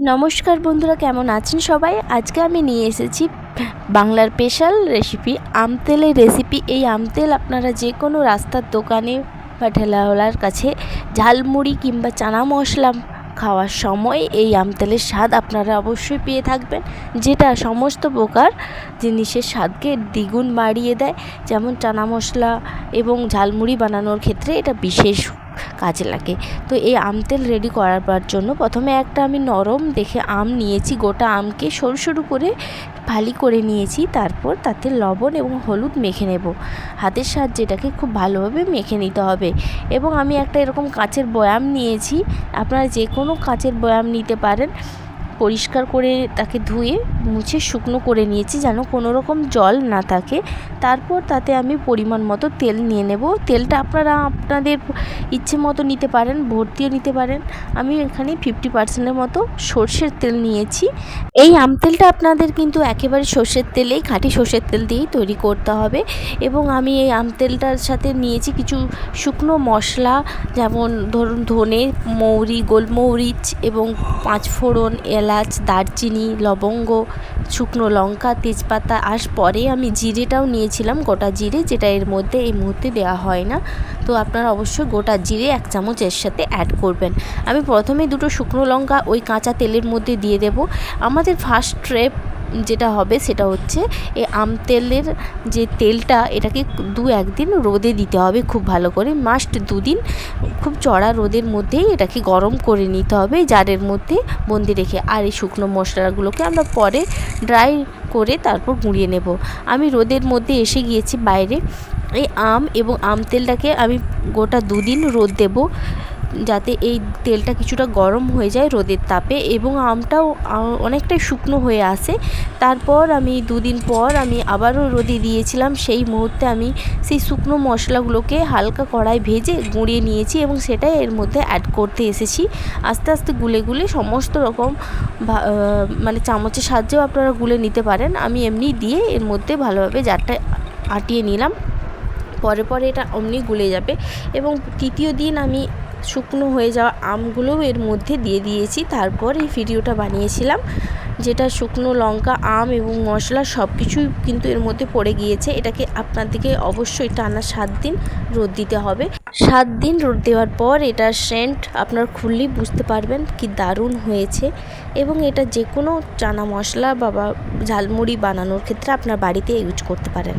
নমস্কার বন্ধুরা, কেমন আছেন সবাই? আজকে আমি নিয়ে এসেছি বাংলার স্পেশাল রেসিপি, আম তেলের রেসিপি। এই আম তেল আপনারা যে কোনো রাস্তার দোকানে বা ঠেলাওয়ালার কাছে ঝালমুড়ি কিংবা চানা মশলা খাওয়ার সময় এই আম তেলের স্বাদ আপনারা অবশ্যই পেয়ে থাকবেন, যেটা সমস্ত প্রকার জিনিসের স্বাদকে দ্বিগুণ বাড়িয়ে দেয়। যেমন চানা মশলা এবং ঝালমুড়ি বানানোর ক্ষেত্রে এটা বিশেষ কাজে লাগে। তো এই আম তেল রেডি করার জন্য প্রথমে একটা আমি নরম দেখে আম নিয়েছি। গোটা আমকে সরু সরু করে ফালি করে নিয়েছি। তারপর তাতে লবণ এবং হলুদ মেখে নেব। হাতের সাহায্যে এটাকে খুব ভালোভাবে মেখে নিতে হবে। এবং আমি একটা এরকম কাঁচের বয়াম নিয়েছি। আপনারা যে কোনো কাঁচের বয়াম নিতে পারেন। পরিষ্কার করে তাকে ধুয়ে মুছে শুকনো করে নিয়েছি, যেন কোনো রকম জল না থাকে। তারপর তাতে আমি পরিমাণ মতো তেল নিয়ে নেব। তেলটা আপনারা আপনাদের ইচ্ছে মতো নিতে পারেন, ভর্তিও নিতে পারেন। আমি এখানে 50% মতো সর্ষের তেল নিয়েছি। এই আম তেলটা আপনাদের কিন্তু একেবারে সর্ষের তেলেই, খাঁটি সর্ষের তেল দিয়েই তৈরি করতে হবে। এবং আমি এই আম তেলটার সাথে নিয়েছি কিছু শুকনো মশলা, যেমন ধরুন ধনে, মৌরি, গোলমরিচ এবং 5 ফোড়ন, এলাচ, দারচিনি, লবঙ্গ, শুকনো লঙ্কা, তেজপাতা। আর পরে আমি জিরেটাও নিয়েছিলাম, গোটা জিরে, যেটা এর মধ্যে এই মুহূর্তে দেওয়া হয় না। তো আপনারা অবশ্যই গোটা জিরে 1 চামচ এর সাথে অ্যাড করবেন। আমি প্রথমে দুটো শুকনো লঙ্কা ওই কাঁচা তেলের মধ্যে দিয়ে দেব। আমাদের ফার্স্ট স্টেপ যেটা হবে সেটা হচ্ছে এই আম তেলের যে তেলটা, এটাকে 2-1 দিন রোদে দিতে হবে খুব ভালো করে। মাস্ট 2 দিন খুব চড়া রোদের মধ্যেই এটাকে গরম করে নিতে হবে, জারের মধ্যে বন্দি রেখে। আর এই শুকনো মশলাগুলোকে আমরা পরে ড্রাই করে তারপর গুঁড়িয়ে নেব। আমি রোদের মধ্যে এসে গিয়েছি বাইরে। এই আম এবং আম তেলটাকে আমি গোটা 2 দিন রোদ দেব, যাতে এই তেলটা কিছুটা গরম হয়ে যায় রোদের তাপে এবং আমটাও অনেকটাই শুকনো হয়ে আসে। তারপর আমি 2 দিন পর আমি আবারও রোদে দিয়েছিলাম। সেই মুহূর্তে আমি সেই শুকনো মশলাগুলোকে হালকা কড়াই ভেজে গুঁড়িয়ে নিয়েছি এবং সেটাই এর মধ্যে অ্যাড করতে এসেছি। আস্তে আস্তে গুলে গুলে সমস্ত রকম মানে চামচের সাহায্যেও আপনারা গুলে নিতে পারেন। আমি এমনি দিয়ে এর মধ্যে ভালোভাবে জারটা আটিয়ে নিলাম। পরে এটা অমনি গুলে যাবে। এবং তৃতীয় দিন আমি শুকনো হয়ে যাওয়া আমগুলোও এর মধ্যে দিয়ে দিয়েছি। তারপর এই ভিডিওটা বানিয়েছিলাম, যেটা শুকনো লঙ্কা, আম এবং মশলা সব কিছুই কিন্তু এর মধ্যে পড়ে গিয়েছে। এটাকে আপনাদেরকে অবশ্যই টানা 7 দিন রোদ দিতে হবে। 7 দিন রোদ দেওয়ার পর এটার সেন্ট আপনার খুললেই বুঝতে পারবেন কি দারুণ হয়েছে। এবং এটা যে কোনো চানা মশলা বা ঝালমুড়ি বানানোর ক্ষেত্রে আপনার বাড়িতে ইউজ করতে পারেন।